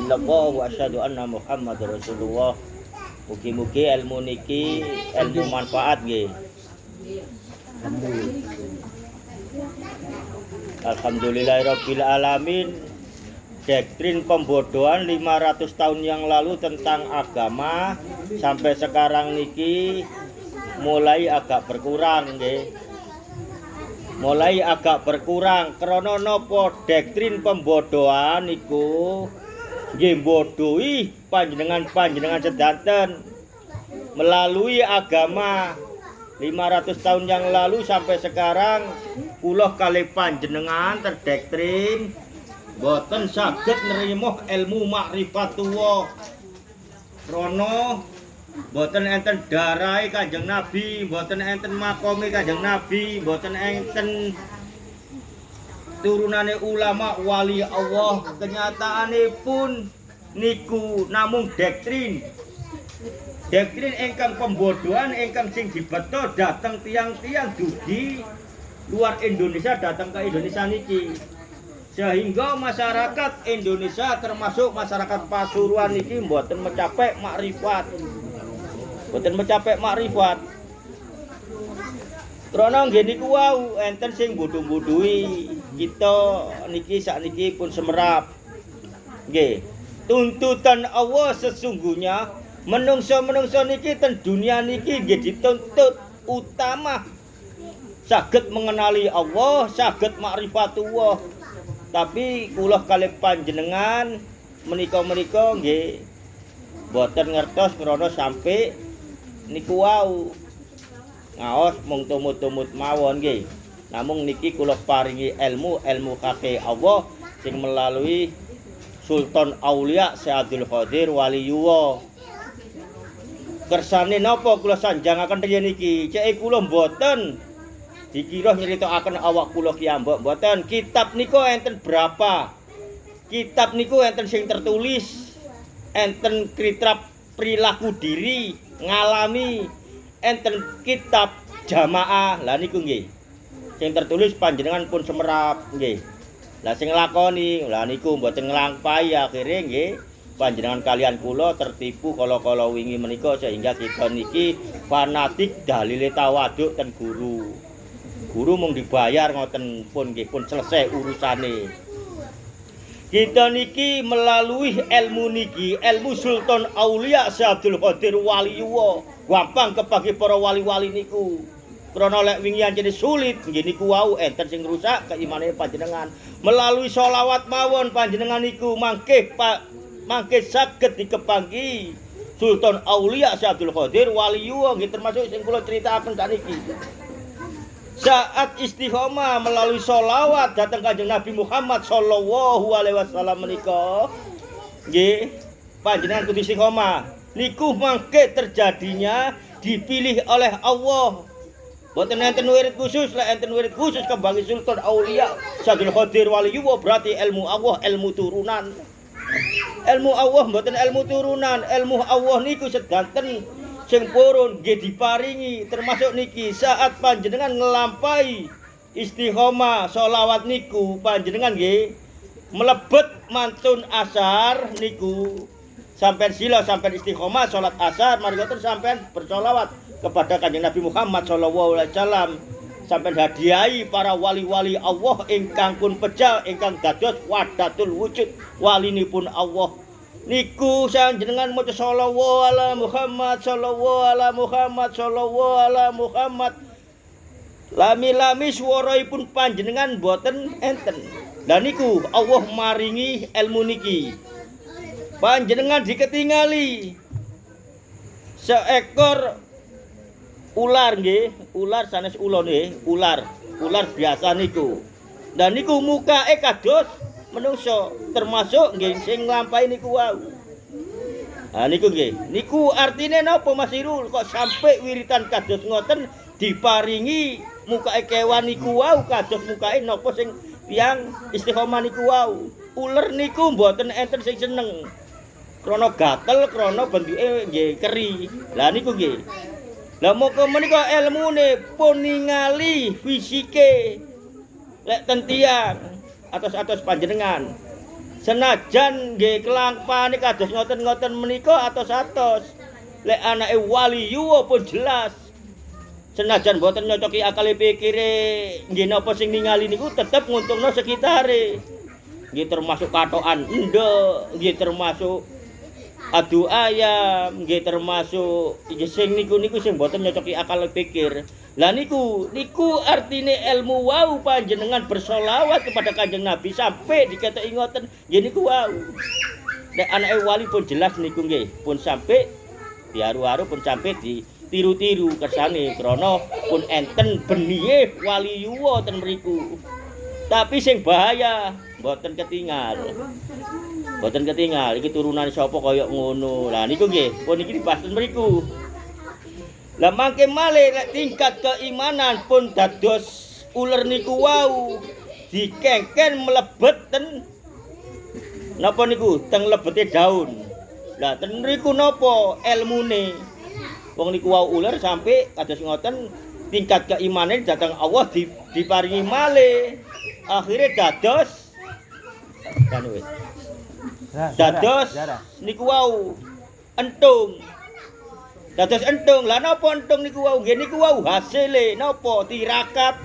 illallah wa asyhadu anna Muhammadar Rasulullah. Mugi-mugi ilmu niki ilmu manfaat nggih. Alhamdulillahirabbil alamin. Doktrin pembodohan 500 tahun yang lalu tentang agama sampai sekarang niki mulai agak berkurang nggih. Mulai agak berkurang krana napa doktrin pembodohan niku nggih bodohi panjenengan sedanten melalui agama 500 tahun yang lalu sampai sekarang kula kalih panjenengan terdoktrin boten saged nrimo ilmu makrifatuwah krana boten enten darahe Kanjeng Nabi, boten enten makome Kanjeng Nabi, boten enten turunane ulama wali Allah. Kenyataanipun niku namung doktrin ingkang pembodohan ingkang sing dibeto dateng tiang-tiang dugi luar Indonesia datang ke Indonesia niki, sehingga masyarakat Indonesia termasuk masyarakat Pasuruan niki mboten mencapai makrifat. Krana nggih niku wau enten sing bodho-bodhohi kita niki sakniki pun semerap. Nggih, tuntutan Allah sesungguhnya menungso-menungso niki ten dunia niki nggih dituntut utama saged mengenali Allah, saged makrifatullah. Tapi kula kalih panjenengan menika-menika nggih boten ngertos krana sampai niku wau. Ngaos mung tumut-tumut mawon nggih. Namung niki kula paringi ilmu kake Allah sing melalui Sultan Aulia Syekh Qadir Waliyullah. Kersane napa kula sanjangaken riyen niki? Cek kula mboten dikira nyritakaken awak kula kiyambak, mboten. Kitab niku enten berapa? Kitab niku enten sing tertulis, enten kitab perilaku diri, ngalami, enten kitab jamaah. Lah niku nggih. Sing tertulis panjenengan pun semerap nggih. Lah sing nglakoni lah niku mboten nglampahi akhire nggih panjenengan kalian kula tertipu kala-kala wingi menika sehingga kita niki fanatik dalile tawaduk ten guru. Guru mung dibayar ngoten pun nggih pun selesai urusane. Kita niki melalui ilmu niki, ilmu Sultan Aulia Syekh Qadir Waliyullah. Gampang kepagi para wali-wali niku. Krana lek wingi anjene sulit nggih niku wau enten sing rusak keimane panjenengan. Melalui sholawat mawon panjenengan niku mangke saged dikepangi Sultan Aulia Syekh Qadir Waliyullah nggih termasuk sing kula critakaken sakniki. Saat istiqomah melalui sholawat datang Kanjeng Nabi Muhammad sallallahu alaihi wasallam menika nggih panjenengan kudu istiqomah niku mangke terjadinya dipilih oleh Allah. Boten enten wirid khusus, lek enten wirid khusus kembali Sultan Aulia Syekh Qadir Waliyullah berarti ilmu Allah, ilmu turunan. Ilmu Allah mboten ilmu turunan, ilmu Allah niku sedanten sing purun nggih diparingi termasuk niki saat panjenengan nglampahi istiqomah sholawat niku panjenengan nggih mlebet mantun asar niku sampean sila sampean istiqomah salat asar mari ngoten sampean bersolawat kepada Kanjeng Nabi Muhammad sallallahu alaihi wasallam sampean hadiahi para wali-wali Allah ingkang pun pejal ingkang dados wahdatul wujud walinipun Allah niku sanjenengan maca shallallahu ala Muhammad sallallahu ala Muhammad sallallahu ala Muhammad lami-lami swaraipun panjenengan boten enten. Lah niku Allah maringi ilmu niki panjenengan diketingali seekor ular nggih, ular sanes ula nggih, ular biasa niku. Dan niku mukae kados menungso, termasuk nggih sing nglampahi niku wau. Nah niku nggih, niku artine napa Mas Irul kok sampai wiritan kados ngoten diparingi mukae kewan niku wau kados mukae napa sing tiyang istiqomah niku wau. Uler niku mboten enten sing seneng. Krana gatel, krana bentuke nggih keri. Lah niku nggih. Lah moko menika ilmune pun ningali fisike lek ten tiyang atos-atos panjenengan Senajan nggih kelampane kados ngoten-ngoten menika atos-atos. Lek anake wali yuwa pun jelas. Senajan boten nyocoki akal pikire nggih napa sing ningali niku tetep nguntungno sekitare. Nggih termasuk katokan endek, nggih termasuk adu ayam, nggih termasuk sing niku sing boten nyocoki akal pikir. Lah niku artine ilmu wau panjenengan bersolawat kepada Kanjeng Nabi sampai diketoki ngoten nggih niku wau. Nek anake wali pun jelas niku nggih pun sampai diaru-aru pun sampai tiru-tiru kersane krana pun enten benihe wali yuwa ten mriku. Tapi sing bahaya mboten ketinggal. Mboten ketinggal iki turunan sapa kaya ngono. Lah niku nggih pun iki dibahas ten mriku. Lah mangke malih lek tingkat keimanan pun dados uler niku wau dikengken mlebet ten napa niku teng lebete daun. Lah ten mriku napa ilmune? Wong niku wau uler sampai kados ngoten tingkat keimanan datang Allah diparingi malih. Akhire dados niku wau entung. Dados entung. Lah napa entung niku wau? Nggih niku wau hasile napa? Tirakat.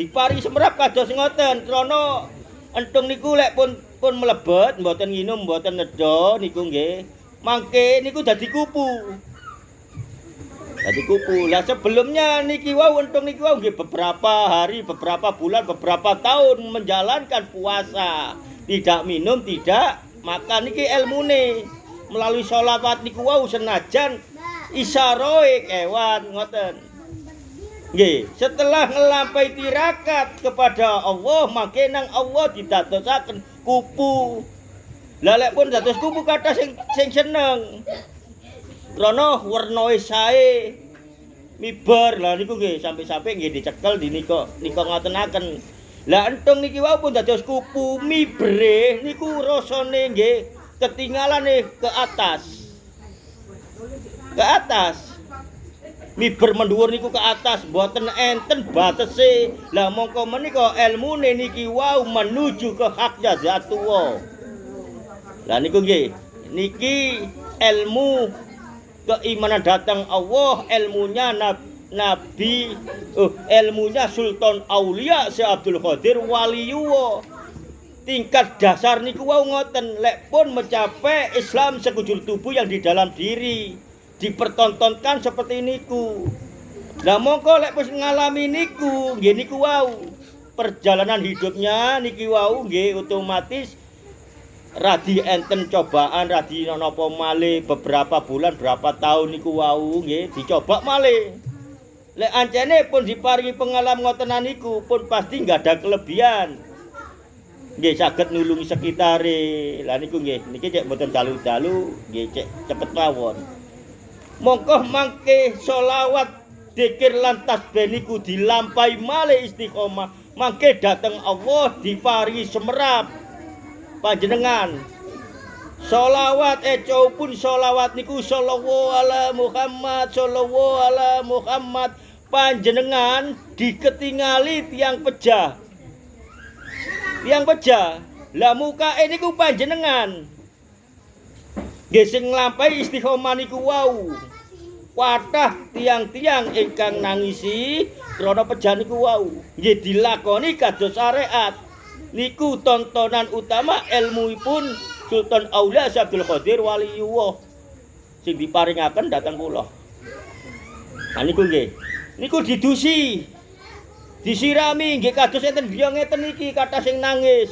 Diparingi semrap kados ngoten krana entung niku lek pun mlebet mboten nginum mboten nedha niku nggih. Mangke niku dadi kupu. Lah sebelumnya niki wau entung niki wau nggih beberapa hari, beberapa bulan, beberapa tahun menjalankan puasa, tidak minum, tidak makan niki ilmune. Melalui sholawat niku wau senajan isaroe kewan ngoten. Nggih, setelah ngelampahi tirakat kepada Allah, mangke nang Allah didadosaken kupu. Lah lek pun dados kupu kathah sing seneng. Krana wernae sae miber. Lah niku nggih sampai-sampai nggih dicekel nika ngotenaken. Lah entung niki wau pun dados kupu mibere niku rasane nggih ketinggalane ke atas. Miber mendhuwur niku ke atas mboten enten batese. Lah mongko menika ilmune niki wau menuju ke hak jazatullah. Lah niku nggih niki ilmu keimanan datang Allah, ilmunya Nabi, ilmunya Sultan Aulia Syekh Abdul Qadir Waliyullah. Tingkat dasar niku wau ngoten, lek pun mencapai Islam sekujur tubuh yang di dalam diri dipertontonkan seperti niku. Lah mongko lek wis ngalami niku, nggih niku wau perjalanan hidupnya niki wau nggih otomatis radi enten cobaan, radi napa malih beberapa bulan, berapa tahun niku wau nggih dicoba malih. Lek ancene pun diparingi pengalaman ngotenan niku pun pasti nggak ada kelebihan. Nggih saged nulungi sekitare. Lah niku nggih niki cek mboten dalu-dalu, nggih cek cepet mawon. Mongko mangke sholawat dzikir lan tasbih niku dilampahi malih istiqomah, mangke dateng Allah diparingi semerap panjenengan. Sholawat pun sholawat niku sallallahu ala Muhammad, sallallahu ala Muhammad. Panjenengan diketingali tiang pejah. Lah mukae niku panjenengan nggih sing nglampahi istiqomah niku wau. Wadah tiang-tiang ingkang nangisi krana pejah niku wau nggih dilakoni kados syariat. Niku tontonan utama ilmuipun Sultan Aulia Syekh Abdul Qadir Waliyullah sing diparingaken dhateng kula. Nah niku nggih. Niku didusi. Disirami nggih kados enten biya ngeten iki kathah sing nangis.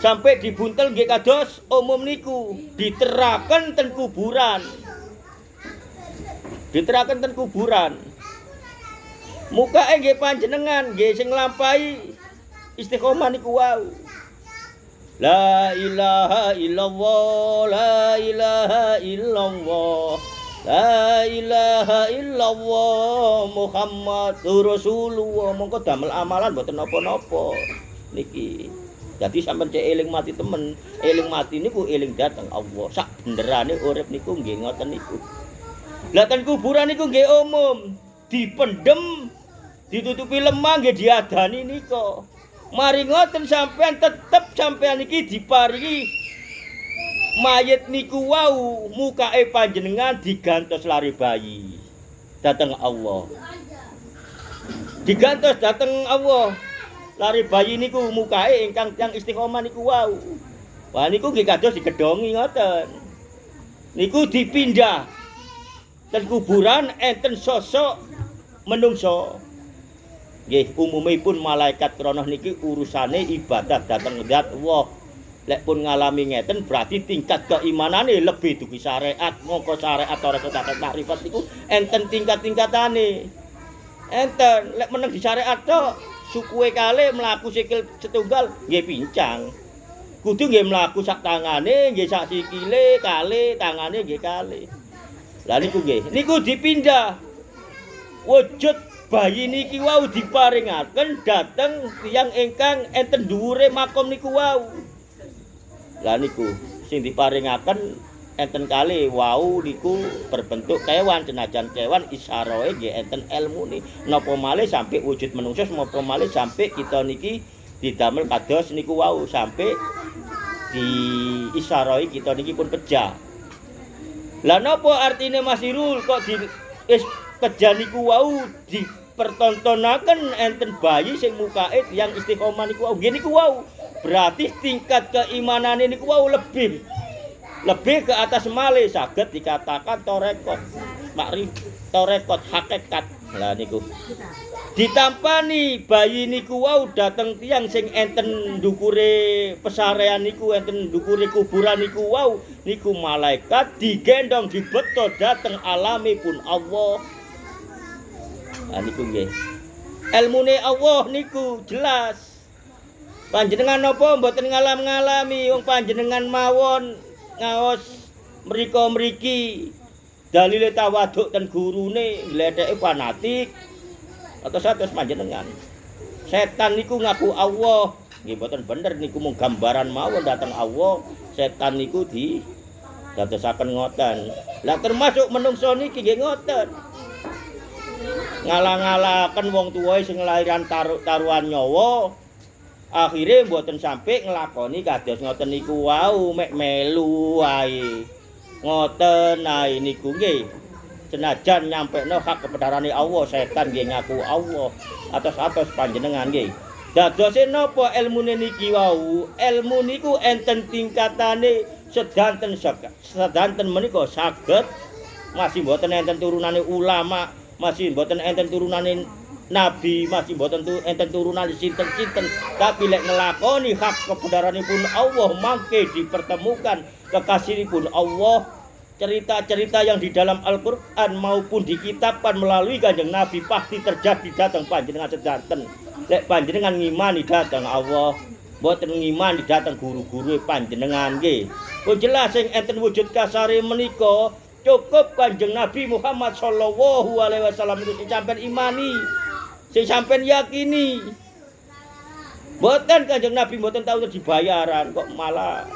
Sampai dibuntel nggih kados umum niku diteraken ten kuburan. Mukae nggih panjenengan nggih sing nglampahi istiqomah niku wau. La ilaha illallah, la ilaha illallah, la ilaha illallah Muhammadur Rasulullah. Mongko damel amalan mboten napa-napa niki. Jadi sampeyan cek eling mati temen, eling mati niku eling dateng Allah. Sak benderane urip niku nggih ngoten niku. Lah ten kuburan niku nggih umum, dipendem, ditutupi lemah nggih diadani nika. Mari ngoten sampean tetep sampean iki diparingi mayit niku wau mukake panjenengan digantos lari bayi dateng Allah. Digantos dateng Allah. Lari bayi niku mukake ingkang tiyang istiqomah niku wau. Wah niku nggih kados digedhongi ngoten. Niku dipindah ten kuburan enten sosok menungso. Nggih umumipun malaikat krana niki urusane ibadah dhateng zat Allah. Lek pun ngalami ngeten berarti tingkat keimanane lebih dugi syariat. Mongko syariat ora ketak makrifat niku enten tingkat-tingkatane. Enten lek meneng di syariat tok sukuwe kalih mlaku sikil setunggal nggih pincang. Kudu nggih mlaku sak tangane, nggih sak sikile kalih, tangane nggih kalih. Lah niku nggih, niku dipindah. Wujud bayi niki wau diparingaken dhateng tiyang ingkang enten dhuwure makom niku wau. Lah niku sing diparingaken enten kalih wau niku berbentuk kewan, senajan kewan isarahe nggih enten elmune. Napa malih sampai wujud manungsa, napa malih sampai kita niki didamel kados niku wau sampai di isarai kita niki pun pejah. Lah napa artine Mas Irul kok di pejah niku wau dipertontonaken enten bayi sing mukake tiyang istiqomah niku wau. Nggih niku wau. Berarti tingkat keimanane niku wau lebih ke atas malih saged dikatakan torekot torekot hakikat. Lah niku ditampani bayi niku wau dateng tiyang sing enten ndukure pesarean niku enten ndukure kuburan niku wau niku malaikat digendong dibeto dateng alamipun Allah. Lah niku nggih elmune Allah niku jelas. Panjenengan napa mboten ngalam-ngalami wong panjenengan mawon ngaos mriko mriki dalile tawaduk ten gurune gledheke fanatik atus-atus panjenengan. Setan niku ngaku Allah, nggih mboten bener niku mung gambaran mawon dateng Allah. Setan niku di dadosaken ngoten. Lah termasuk menungso niki nggih ngoten. Ngalang-ngalaken wong tuwa sing nglahiran taruhan nyawa. Akhire mboten sampai nglakoni kados ngoten niku wau mek melu wae. Ngoten ae niku nggih. Senajan nyampekno hak kebedarane Allah, setan nggih ngaku Allah atos-atos panjenengan nggih. Dadose napa elmune niki wau? Ilmu niku enten tingkatane sedanten menika saged masih mboten enten turunane ulama, masih mboten enten turunane nabi, masih mboten enten turunane sinten-sinten, tapi lek nglakoni hak kebedaranipun Allah mangke dipertemukan kekasihipun Allah. Cerita-cerita yang di dalam Al-Quran maupun dikitabkan melalui Kanjeng Nabi pasti terjadi datang panjenengan sedanten. Lek panjenengan ngimani datang Allah, mboten ngimani datang guru-guru panjenengan nggih. Oh jelas sing enten wujud kasare menika cukup Kanjeng Nabi Muhammad sallallahu alaihi wasallam itu sing sampean imani, sing sampean yakini. Mboten Kanjeng Nabi mboten tahu dibayaran kok malah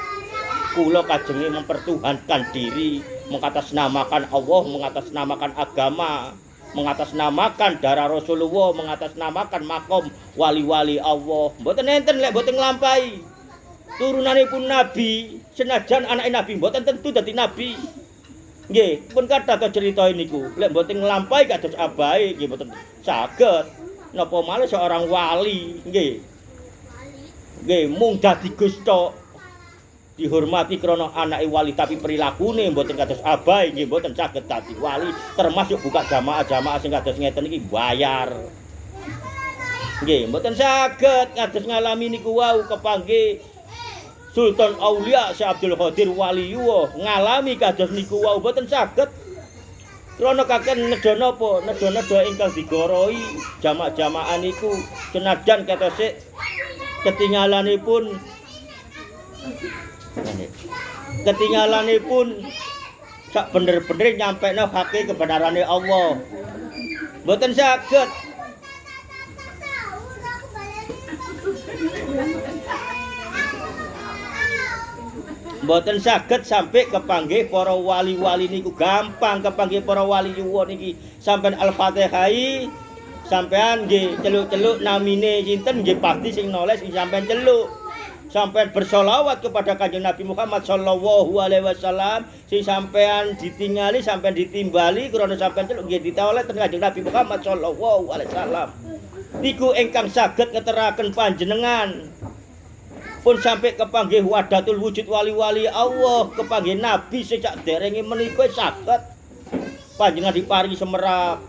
kula kajenge mempertuhankan diri, mengatasnamakan Allah, mengatasnamakan agama, mengatasnamakan darah Rasulullah, mengatasnamakan makom wali-wali Allah. Mboten enten lek mboten nglampahi turunanipun nabi, senajan anak nabi mboten tentu dadi nabi. Nggih, pun kathah cerita niku. Lek mboten nglampahi kados abahe nggih mboten saged. Napa malih seorang wali, nggih. Nggih, mung dadi Gus tok. Dihormati krana anake wali tapi perilakune mboten kados abahe nggih mboten saged dadi wali, termasuk buka jamaah-jamaah sing kados ngeten iki bayar. Nggih mboten saged kados ngalami niku wau kepanggih Sultan Aulia Syekh Abdul Qadir Waliyullah ngalami kados niku wau mboten saged. Krana kaken nedha napa? Nedha-nedha ingkang digoroi jamaah-jamaah niku senajan ketose ketinggalanipun sak bener-bener nyampekno hake kebenarane Allah. Mboten saged. Mboten saged sampai kepanggih para wali-wali niku gampang kepanggih para wali yuwa niki sampean Al-Fatihah sampean nggih celuk-celuk namine sinten nggih pasti sing noles sing sampean celuk. Sampean bersolawat kepada Kanjeng Nabi Muhammad sallallahu alaihi wasallam, sing sampean ditingali, sampean ditimbali krana sampean celuk nggih ditoleh ten Kanjeng Nabi Muhammad sallallahu alaihi wasallam. Niku ingkang saged ngeteraken panjenengan pun sampai kepanggih wadatul wujud wali-wali Allah, kepanggih Nabi sejak derenge menika saged panjenengan diparingi semerap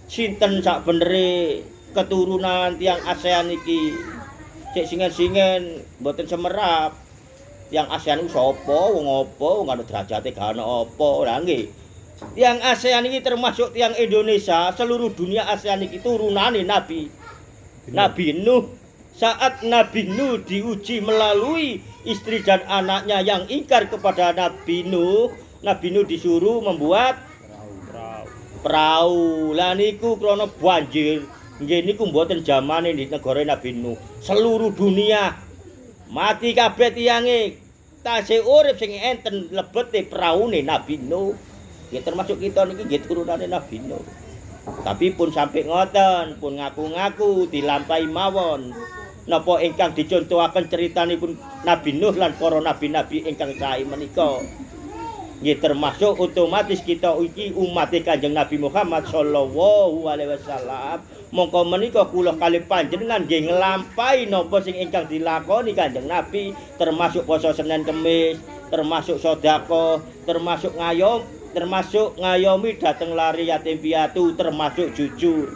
sinten sak benere keturunan tiang ASEAN iki. Cek singen-singen mboten semerap. Tiang ASEAN ku sapa, wong apa, wong ana derajate gak ana apa. Lah nggih. Tiang ASEAN iki termasuk tiang Indonesia, seluruh dunia ASEAN iki turunane Nabi. Nabi Nuh. Saat Nabi Nuh diuji melalui istri dan anaknya yang ingkar kepada Nabi Nuh disuruh membuat perahu. Lah niku krana banjir. Nggih niku mboten zamane di negara Nabi Nuh. Seluruh dunia mati kabeh tiyange. Tasih urip sing enten lebete praune Nabi Nuh. Nggih termasuk kita niki nggih turunane Nabi Nuh. Tapi pun sampai ngoten, pun ngaku-ngaku dilampahi mawon. Napa ingkang dicontohaken critanipun Nabi Nuh lan para nabi-nabi ingkang sae menika. Nggih termasuk otomatis kita iki umat Kanjeng Nabi Muhammad sallallahu alaihi wasallam. Mongko menika kula kalih panjenengan nggih nglampahi napa sing ingkang dilakoni Kanjeng Nabi, termasuk poso Senin Kemis, termasuk sedekah, termasuk ngayomi dateng lari yatim piatu, termasuk jujur,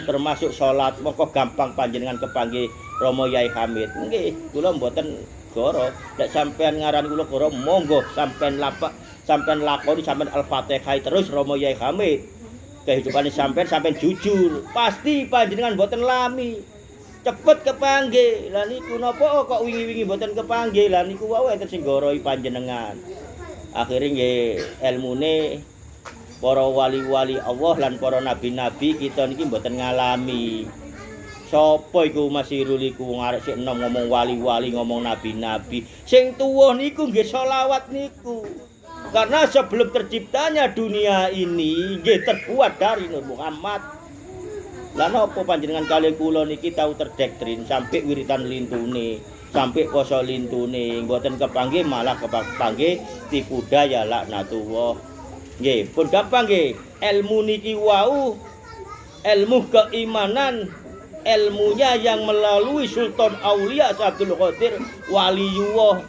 termasuk salat. Mongko gampang panjenengan kepanggih Rama Yai Hamid. Nggih, kula mboten goro. Nek sampean ngaran kula goro, monggo sampean lakoni sampean Al-Fatihah terus Rama Yai Hamid. Kehidupan sampean jujur, pasti panjenengan mboten lami. Cepet kepanggih. Lah niku napa kok wingi-wingi mboten kepanggih? Lah niku wae enten sing goroi panjenengan. Akhire nggih ilmune para wali-wali Allah lan para nabi-nabi kita niki mboten ngalami. Sapa iku Mas Irul iku wong arek sik enom ngomong wali-wali, ngomong nabi-nabi. Sing tuwa niku nggih selawat niku. Karena sebelum terciptanya dunia ini nggih terbuat dari Nur Muhammad. Lah napa panjenengan kalih kula niki tau terdoktrin sampai wiritan lintune, sampai poso lintune, mboten kepanggih malah kepanggih tipu daya laknatullah. Nggih, pun gampang nggih. Ilmu niki wau ilmu keimanan, ilmunya yang melalui Sultan Aulia Abdul Qadir Waliullah.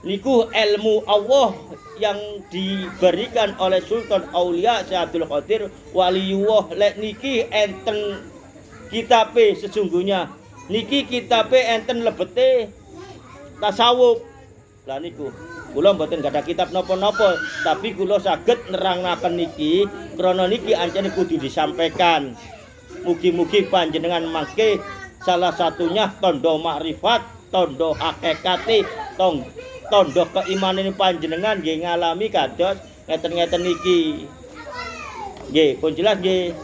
Niku ilmu Allah yang diberikan oleh Sultan Aulia Abdul Qadir Waliullah. Lek niki enten kitabe sesungguhnya. Niki kitabe enten lebete tasawuf. Lah niku kula mboten gadah kitab napa-napa, tapi kula saged nerangaken niki krana niki ancene kudu disampaikan. Mugi-mugi panjenengan mangke salah satunya tondo makrifat, tondo hakikate, tondo keimanan panjenengan nggih ngalami kados ngeten-ngeten niki. Nggih, pun jelas nggih.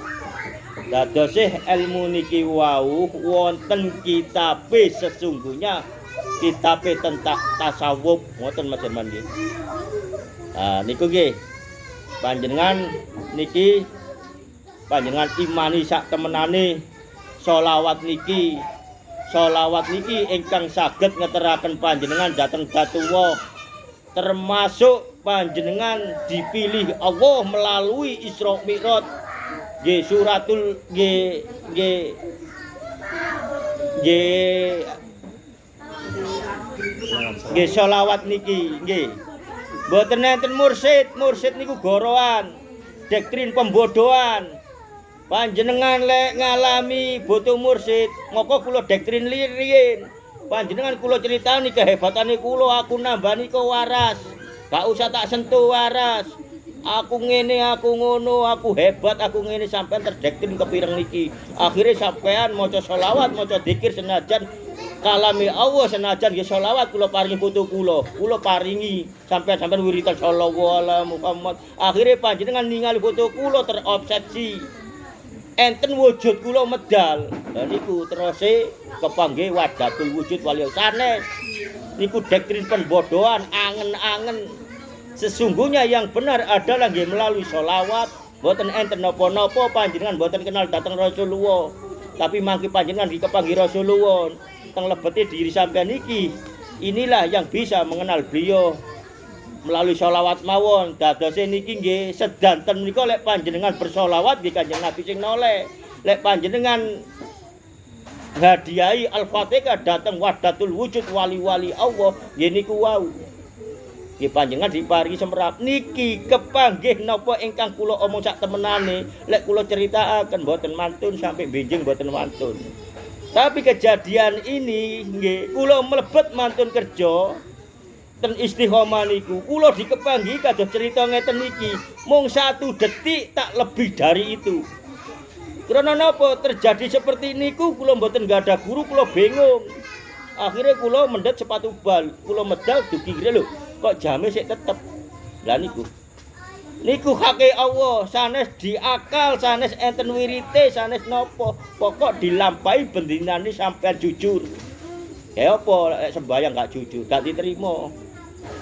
Dadosih ilmu niki wau wonten kitabe sesungguhnya, kitabe tentang tasawuf ngoten Mas Herman nggih. Nah niku nggih. Panjenengan niki panjenengan imani sak temenane sholawat niki. Sholawat niki ingkang saged ngeteraken panjenengan dhateng datuwa, termasuk panjenengan dipilih Allah melalui Isra Mi'raj. Nggih suratul nggih sholawat niki nggih. Mboten enten mursyid niku goroan, doktrin pembodohan. Panjenengan lek ngalami butuh mursyid, moko kula doktrin riyin. Panjenengan kula critani kehebatane kula, aku nambani kok waras. Gak usah tak sentuh waras. Aku ngene, aku ngono, aku hebat, aku ngene sampean terdoktrin kepireng niki. Akhire sampean maca selawat, maca zikir senajan kalami Allah, senajan nggih selawat kula paringi putu kula paringi sampean wiritan sallallahu alaihi Muhammad. Akhire panjenengan ningali putu kula terobsesi. Enten wujud kula medal. Lah niku teruse kepanggih wadatul wujud wali sanes. Niku doktrin pembodohan, angen-angen. Sesungguhnya yang benar adalah nggih melalui sholawat, Mboten enten napa-napa panjenengan mboten kenal dhateng Rasulullah. Tapi mangke panjenengan dikepanggih Rasulullah teng lebete diri sampean iki. Inilah yang bisa mengenal beliau melalui sholawat mawon. Dadose niki nggih sedanten menika lek panjenengan bersolawat nggih Kanjeng Nabi sing noleh. Lek panjenengan hadiahi Al-Fatihah dateng Wahdatul Wujud wali-wali Allah nggih niku wau. Nggih panjenengan diparingi semrap niki kepanggih napa ingkang kula omong sak temenane. Lek kula critakaken mboten mantun sampai benjing mboten mantun. Tapi kejadian ini nggih kula mlebet mantun kerja ten Istiqomah niku kula dikepanggi kados cerita ngeten niki mung 1 detik tak lebih dari itu. Karena napa terjadi seperti niku kula mboten ada guru kula bingung. Akhirnya kula mendet sepatu bal, kula medal dugi kira lho kok jame sik tetep. Lah niku. Niku hake Allah, sanes diakal, sanes enten wirite, sanes napa, pokok dilampahi bendinane sampean jujur. Kayak apa sembahyang gak jujur, gak diterima.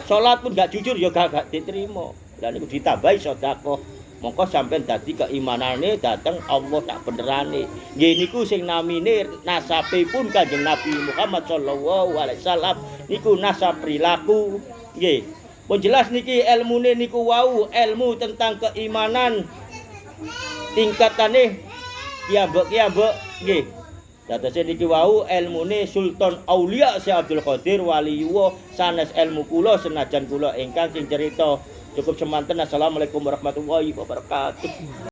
Salat pun gak jujur ya gak diterima. Lah niku ditambahi sedekah. Mongko sampean dadi keimanane dateng Allah tak benerane. Nggih niku sing namine nasabipun Kanjeng Nabi Muhammad sallallahu alaihi wasallam niku nasab perilaku. Nggih. Pun jelas niki ilmune niku wau, ilmu tentang keimanan tingkatane kiambek-kiambek nggih. Dadose niki wau ilmune Sultan Aulia Syekh Abdul Qadir Waliullah sanes ilmu kula senajan kula ingkang sing cerita cukup semanten. Assalamualaikum warahmatullahi wabarakatuh.